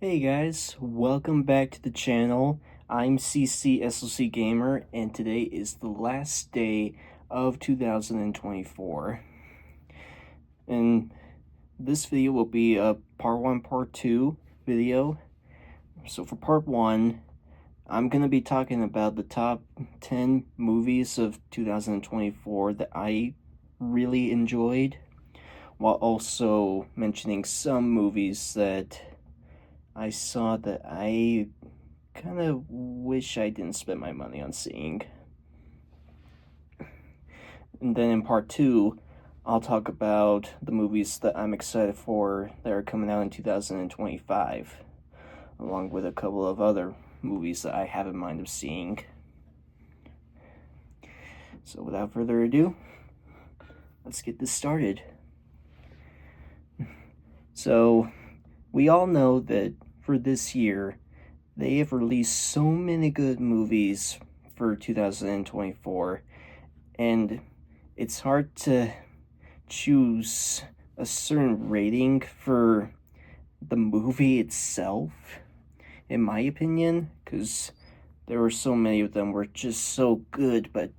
Hey guys, welcome back to the channel. I'm CC Gamer, and today is the last day of 2024. And this video will be a part 1, part 2 video. So for part 1, I'm going to be talking about the top 10 movies of 2024 that I really enjoyed, while also mentioning some movies that I saw that I kind of wish I didn't spend my money on seeing. And then in part 2, I'll talk about the movies that I'm excited for that are coming out in 2025, along with a couple of other movies that I have in mind of seeing. So without further ado, let's get this started. So, we all know that for this year, they have released so many good movies for 2024, and it's hard to choose a certain rating for the movie itself, in my opinion, because there were so many of them were just so good, but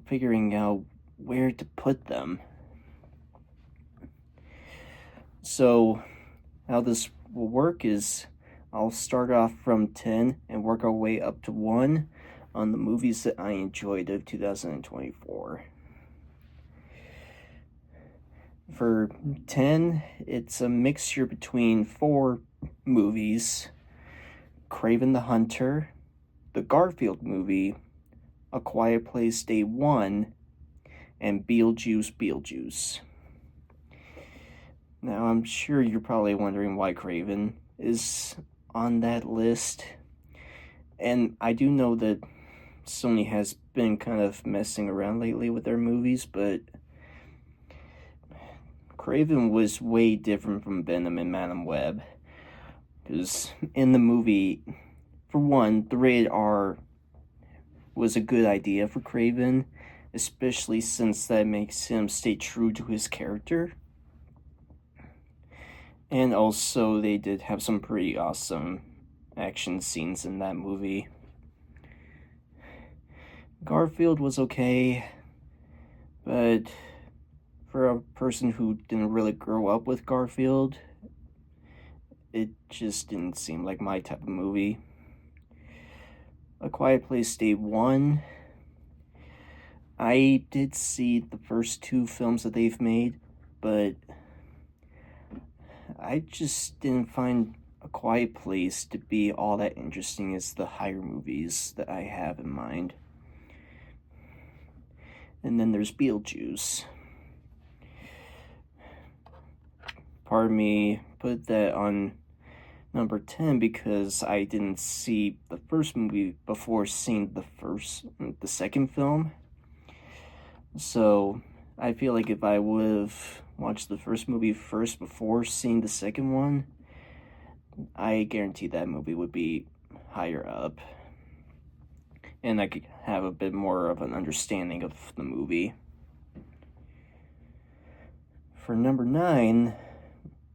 figuring out where to put them. So, how this will work is I'll start off from 10 and work our way up to 1 on the movies that I enjoyed of 2024. For 10, it's a mixture between 4 movies: Kraven the Hunter, the Garfield movie, A Quiet Place Day 1, and Beetlejuice. Now, I'm sure you're probably wondering why Kraven is on that list. And I do know that Sony has been kind of messing around lately with their movies, but Kraven was way different from Venom and Madame Web. Because in the movie, for one, the rated R was a good idea for Kraven, especially since that makes him stay true to his character. And also, they did have some pretty awesome action scenes in that movie. Garfield was okay, but for a person who didn't really grow up with Garfield, it just didn't seem like my type of movie. A Quiet Place Day 1, I did see the first 2 films that they've made, but I just didn't find A Quiet Place to be all that interesting as the higher movies that I have in mind. And then there's Beetlejuice. Pardon me, put that on number 10 because I didn't see the first movie before seeing the second film. So I feel like if I would have watched the first movie first before seeing the second one, I guarantee that movie would be higher up, and I could have a bit more of an understanding of the movie. For number 9,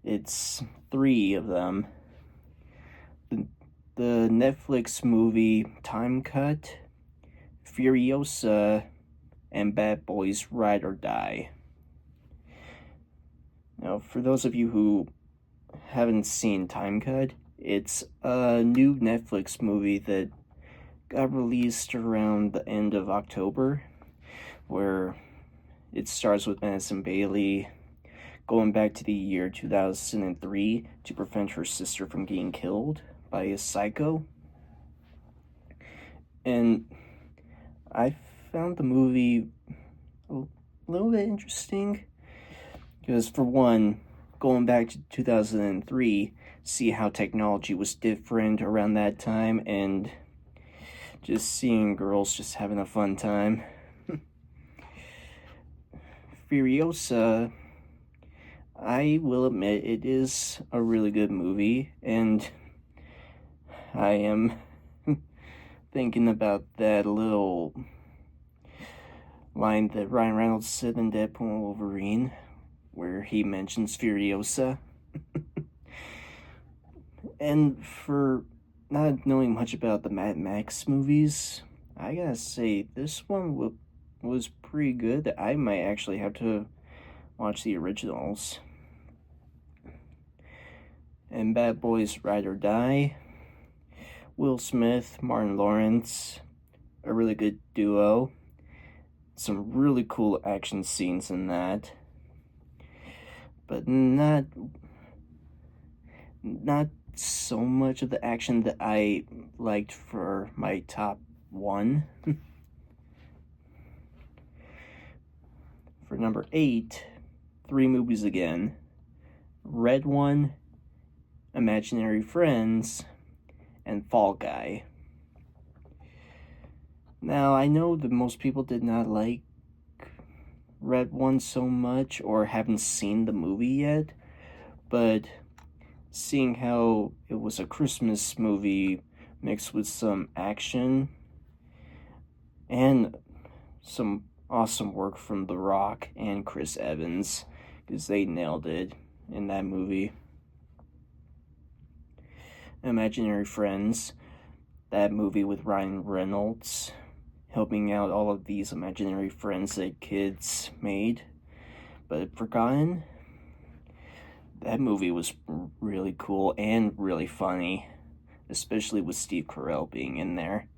it's 3 of them. The Netflix movie Time Cut, Furiosa, and Bad Boys Ride or Die. Now, for those of you who haven't seen Time Cut, it's a new Netflix movie that got released around the end of October, where it stars with Madison Bailey going back to the year 2003 to prevent her sister from getting killed by a psycho. And I found the movie a little bit interesting because, for one, going back to 2003, see how technology was different around that time, and just seeing girls just having a fun time. Furiosa, I will admit, it is a really good movie, and I am thinking about that little line that Ryan Reynolds said in Deadpool and Wolverine, where he mentions Furiosa. And for not knowing much about the Mad Max movies, I gotta say, this one was pretty good. I might actually have to watch the originals. And Bad Boys Ride or Die, Will Smith, Martin Lawrence, a really good duo. Some really cool action scenes in that. But not so much of the action that I liked for my top one. For number 8, 3 movies again. Red One, Imaginary Friends, and Fall Guy. Now, I know that most people did not like Red One so much or haven't seen the movie yet, but seeing how it was a Christmas movie mixed with some action and some awesome work from The Rock and Chris Evans, because they nailed it in that movie. Imaginary Friends, that movie with Ryan Reynolds, helping out all of these imaginary friends that kids made but forgotten. That movie was really cool and really funny, especially with Steve Carell being in there.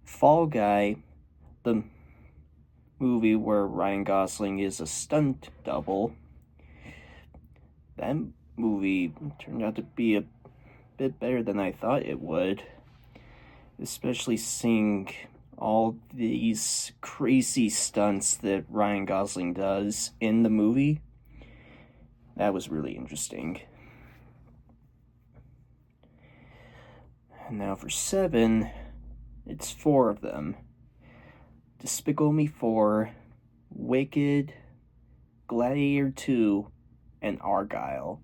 Fall Guy, the movie where Ryan Gosling is a stunt double. That movie turned out to be a bit better than I thought it would, especially seeing all these crazy stunts that Ryan Gosling does in the movie. That was really interesting. And now for 7, it's 4 of them. Despicable Me 4, Wicked, Gladiator 2, and Argylle.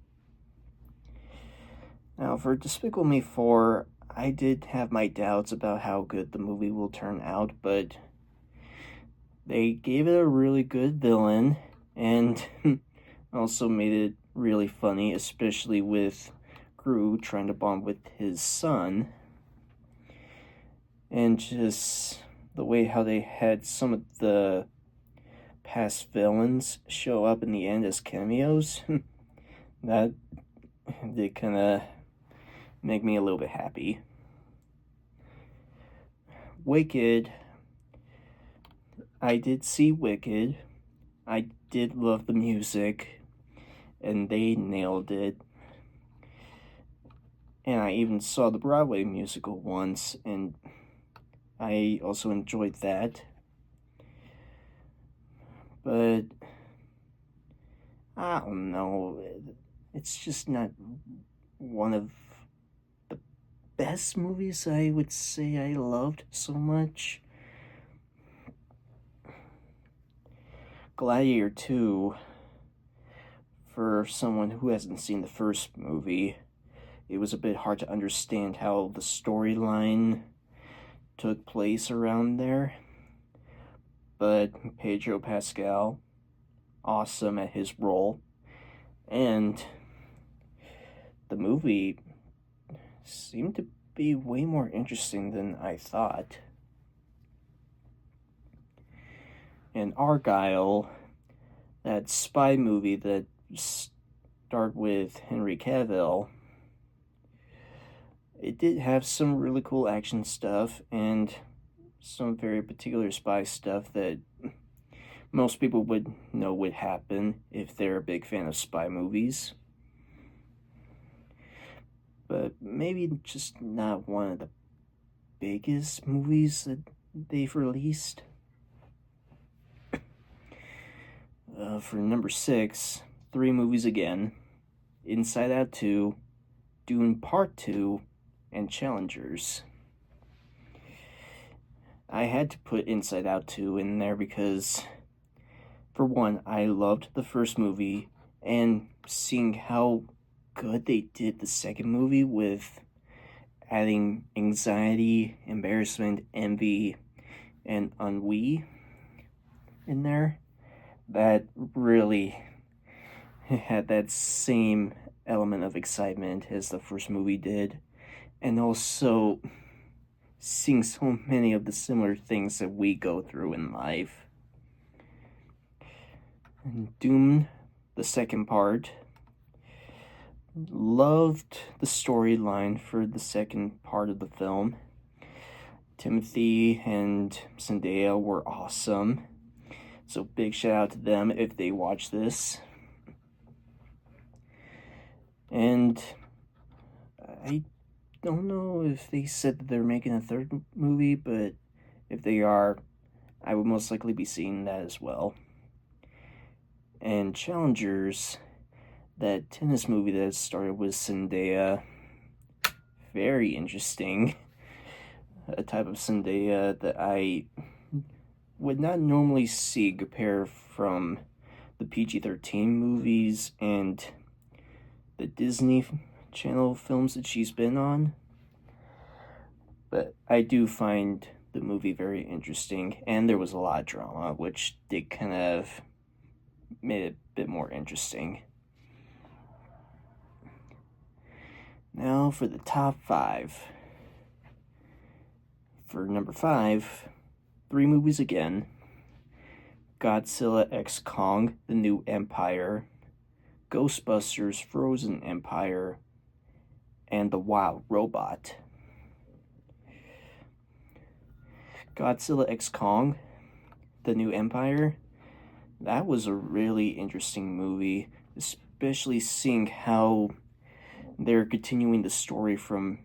Now for Despicable Me 4, I did have my doubts about how good the movie will turn out, but they gave it a really good villain and also made it really funny, especially with Gru trying to bond with his son. And just the way how they had some of the past villains show up in the end as cameos, that did kind of make me a little bit happy. Wicked, I did see Wicked. I did love the music, and they nailed it. And I even saw the Broadway musical once, and I also enjoyed that. But I don't know, it's just not one of the best movies I would say I loved so much. Gladiator 2, for someone who hasn't seen the first movie, it was a bit hard to understand how the storyline took place around there. But Pedro Pascal, awesome at his role, and the movie seemed to be way more interesting than I thought. And Argylle, that spy movie that starred with Henry Cavill, it did have some really cool action stuff and some very particular spy stuff that most people would know would happen if they're a big fan of spy movies. But maybe just not one of the biggest movies that they've released. For number 6, 3 movies again. Inside Out 2, Dune Part 2, and Challengers. I had to put Inside Out 2 in there because, for one, I loved the first movie, and seeing how good they did the second movie with adding anxiety, embarrassment, envy, and ennui in there, that really had that same element of excitement as the first movie did, and also seeing so many of the similar things that we go through in life. And Dune, the second part, loved the storyline for the second part of the film. Timothy and Zendaya were awesome, so big shout out to them if they watch this. And I don't know if they said that they're making a third movie, but if they are, I would most likely be seeing that as well. And Challengers, that tennis movie that started with Zendaya, very interesting. A type of Zendaya that I would not normally see compare from the PG-13 movies and the Disney Channel films that she's been on. But I do find the movie very interesting, and there was a lot of drama, which did kind of made it a bit more interesting. Now for the top 5. For number 5, 3 movies again: Godzilla x Kong: The New Empire, Ghostbusters: Frozen Empire, and The Wild Robot. Godzilla x Kong: The New Empire, that was a really interesting movie, especially seeing how they're continuing the story from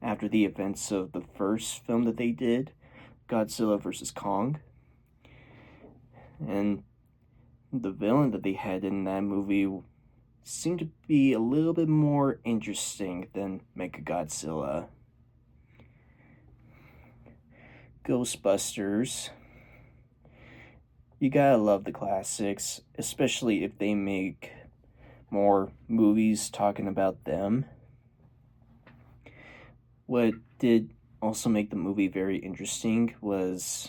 after the events of the first film that they did, Godzilla vs. Kong. And the villain that they had in that movie seemed to be a little bit more interesting than Mechagodzilla. Ghostbusters, you gotta love the classics, especially if they make more movies talking about them. What did also make the movie very interesting was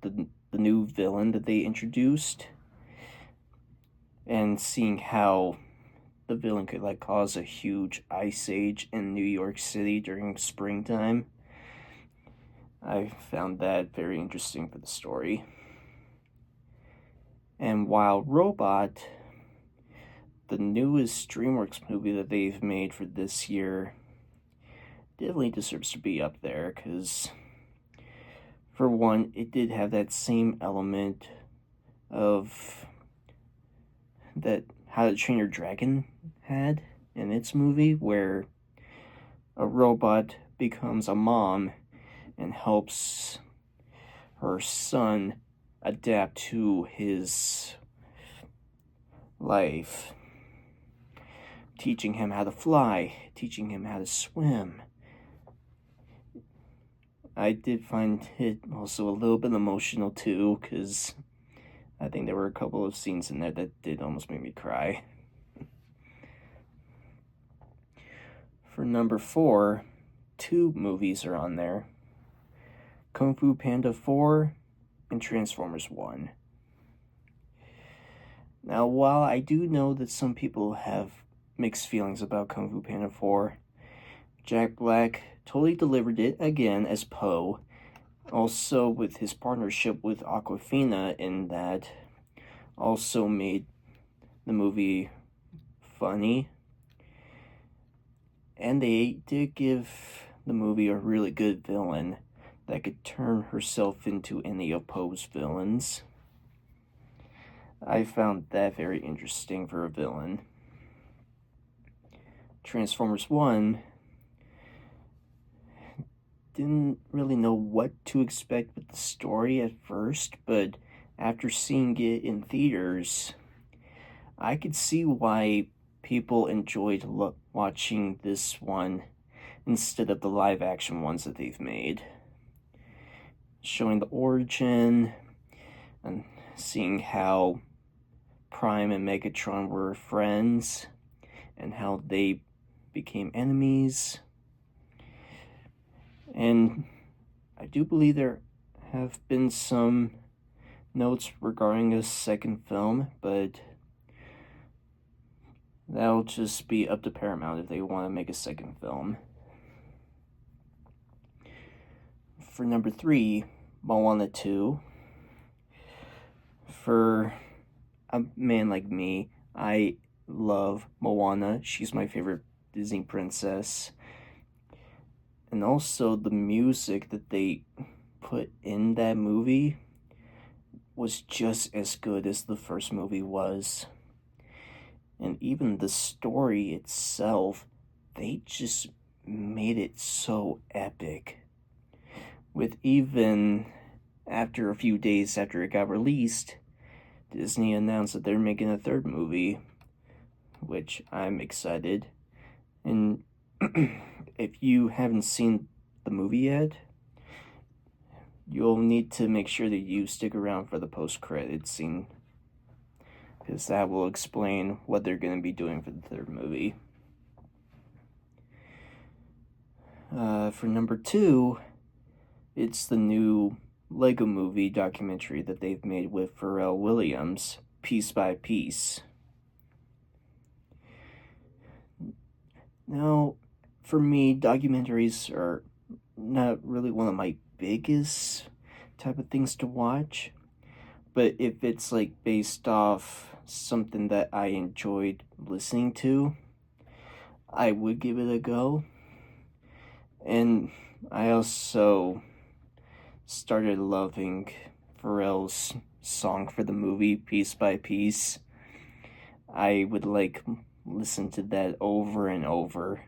the new villain that they introduced, and seeing how the villain could cause a huge ice age in New York City during springtime. I found that very interesting for the story. And Wild Robot, the newest DreamWorks movie that they've made for this year, definitely deserves to be up there, because for one, it did have that same element of that How to Train Your Dragon had in its movie, where a robot becomes a mom and helps her son adapt to his life, teaching him how to fly, teaching him how to swim. I did find it also a little bit emotional too, because I think there were a couple of scenes in there that did almost make me cry. For number 4, 2 movies are on there: Kung Fu Panda 4 and Transformers 1. Now, while I do know that some people have mixed feelings about Kung Fu Panda 4, Jack Black totally delivered it again as Po, also with his partnership with Awkwafina in that also made the movie funny. And they did give the movie a really good villain that could turn herself into any of Poe's villains. I found that very interesting for a villain. Transformers 1, didn't really know what to expect with the story at first, but after seeing it in theaters, I could see why people enjoyed watching this one instead of the live action ones that they've made. Showing the origin and seeing how Prime and Megatron were friends and how they became enemies. And I do believe there have been some notes regarding a second film, but that'll just be up to Paramount if they want to make a second film. For number 3, Moana 2. For a man like me, I love Moana. She's my favorite Disney princess. And also the music that they put in that movie was just as good as the first movie was. And even the story itself, they just made it so epic. With even after a few days after it got released, Disney announced that they're making a third movie, which I'm excited. And if you haven't seen the movie yet, you'll need to make sure that you stick around for the post-credits scene, because that will explain what they're going to be doing for the third movie. For number 2, it's the new Lego Movie documentary that they've made with Pharrell Williams, Piece by Piece. Now, for me, documentaries are not really one of my biggest type of things to watch, but if it's like based off something that I enjoyed listening to, I would give it a go. And I also started loving Pharrell's song for the movie, Piece by Piece. I would listen to that over and over,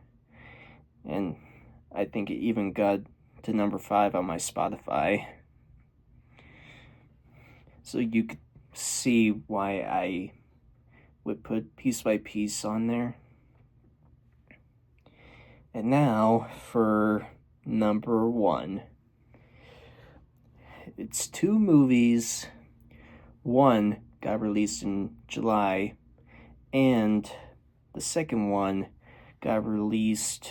and I think it even got to number 5 on my Spotify. So you could see why I would put Piece by Piece on there. And now for number 1. It's 2 movies. One got released in July, and the second one got released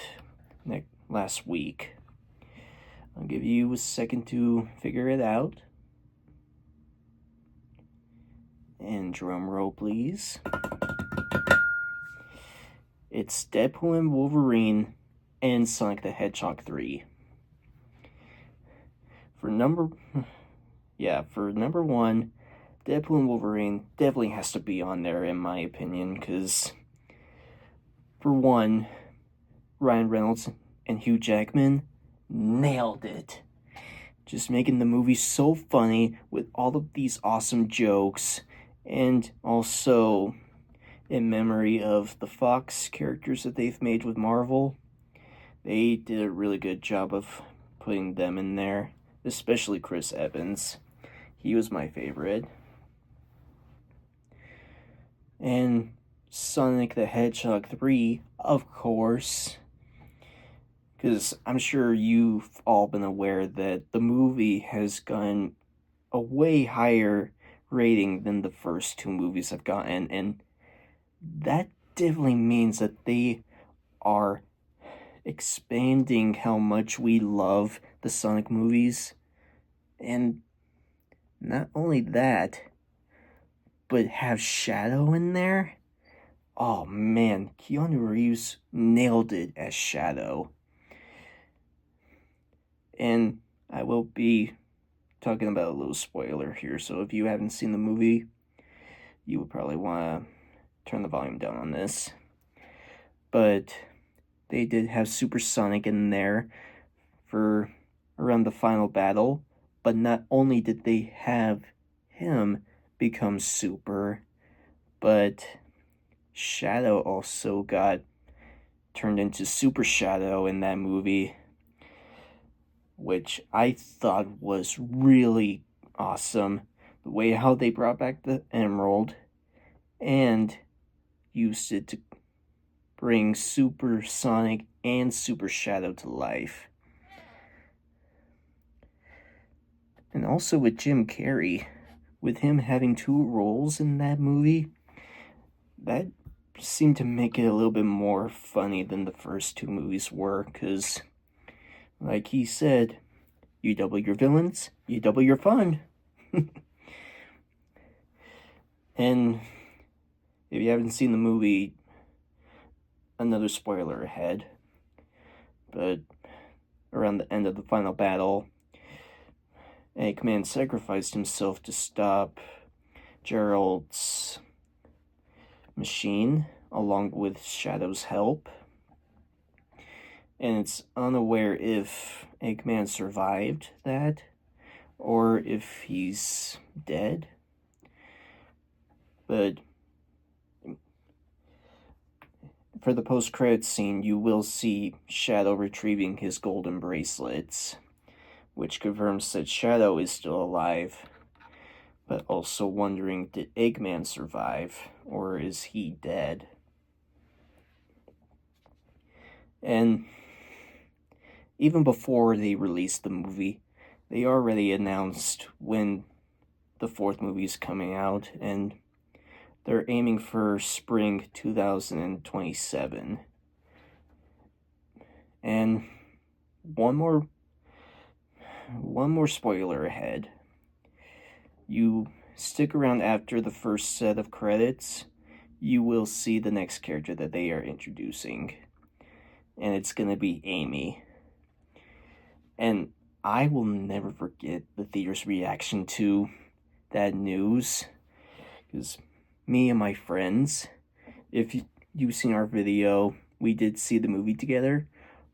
last week. I'll give you a second to figure it out. And drum roll, please. It's Deadpool and Wolverine and Sonic the Hedgehog 3. For number 1, Deadpool and Wolverine definitely has to be on there in my opinion, because for one, Ryan Reynolds and Hugh Jackman nailed it. Just making the movie so funny with all of these awesome jokes, and also in memory of the Fox characters that they've made with Marvel. They did a really good job of putting them in there, especially Chris Evans. He was my favorite. And Sonic the Hedgehog 3, of course, because I'm sure you've all been aware that the movie has gotten a way higher rating than the first 2 movies have gotten, and that definitely means that they are expanding how much we love the Sonic movies. And not only that, but have Shadow in there. Oh man, Keanu Reeves nailed it as Shadow. And I will be talking about a little spoiler here, so if you haven't seen the movie, you would probably want to turn the volume down on this. But they did have Supersonic in there for around the final battle, but not only did they have him become super, but Shadow also got turned into Super Shadow in that movie, which I thought was really awesome. The way how they brought back the Emerald and used it to bring Super Sonic and Super Shadow to life. And also with Jim Carrey, with him having 2 roles in that movie, that seemed to make it a little bit more funny than the first 2 movies were, because like he said, you double your villains, you double your fun. And if you haven't seen the movie, another spoiler ahead, but around the end of the final battle, Eggman sacrificed himself to stop Gerald's machine, along with Shadow's help. And it's unaware if Eggman survived that, or if he's dead. But for the post-credits scene, you will see Shadow retrieving his golden bracelets, which confirms that Shadow is still alive, but also wondering, did Eggman survive, or is he dead? And even before they released the movie, they already announced when the fourth movie is coming out, and they're aiming for spring 2027. And one more spoiler ahead. You stick around after the first set of credits, you will see the next character that they are introducing. And it's gonna be Amy. And I will never forget the theater's reaction to that news, because me and my friends, if you've seen our video, we did see the movie together,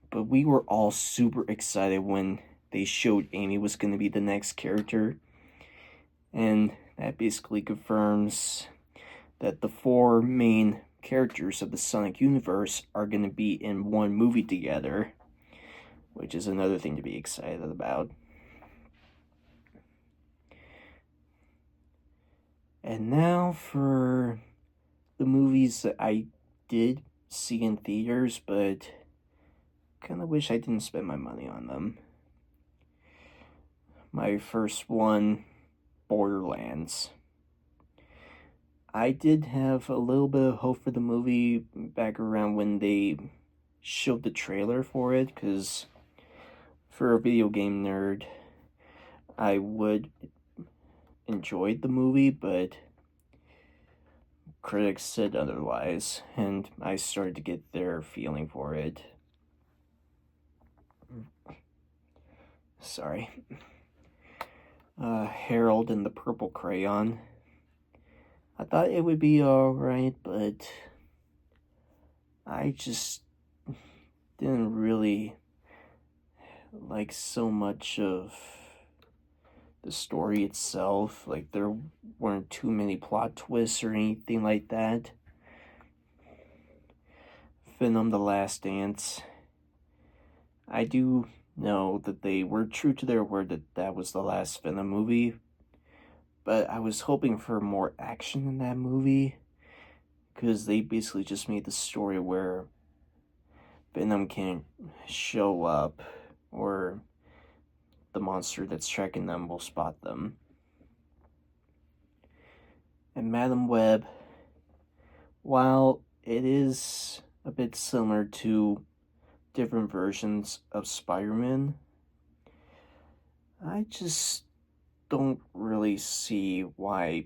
but we were all super excited when they showed Amy was going to be the next character. And that basically confirms that the four main characters of the Sonic universe are going to be in one movie together, which is another thing to be excited about. And now for the movies that I did see in theaters, but kind of wish I didn't spend my money on them. My first one, Borderlands. I did have a little bit of hope for the movie back around when they showed the trailer for it, because for a video game nerd, I would enjoy the movie, but critics said otherwise, and I started to get their feeling for it. Sorry. Harold and the Purple Crayon. I thought it would be alright, but I just didn't really like so much of the story itself. Like, there weren't too many plot twists or anything like that. Venom: The Last Dance. I do know that they were true to their word that that was the last Venom movie, but I was hoping for more action in that movie, because they basically just made the story where Venom can't show up, or the monster that's tracking them will spot them. And Madam Web, while it is a bit similar to different versions of Spider-Man, I just don't really see why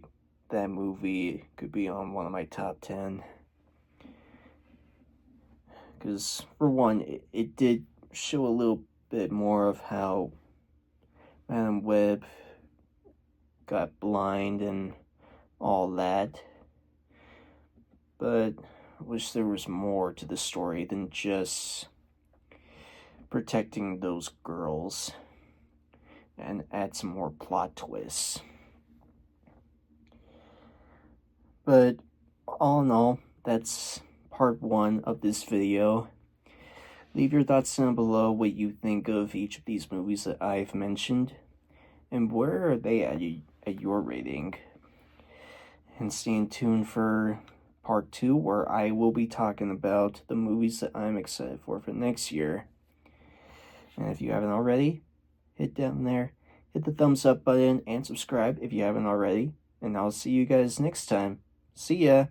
that movie could be on one of my top 10. Because, for one, it did show a little bit more of how Madam Web got blind and all that. But I wish there was more to the story than just protecting those girls, and add some more plot twists. But all in all, that's part 1 of this video. Leave your thoughts down below what you think of each of these movies that I've mentioned, and where are they at your rating. And stay tuned for part 2, where I will be talking about the movies that I'm excited for next year. And if you haven't already, hit down there, hit the thumbs up button, and subscribe if you haven't already. And I'll see you guys next time. See ya!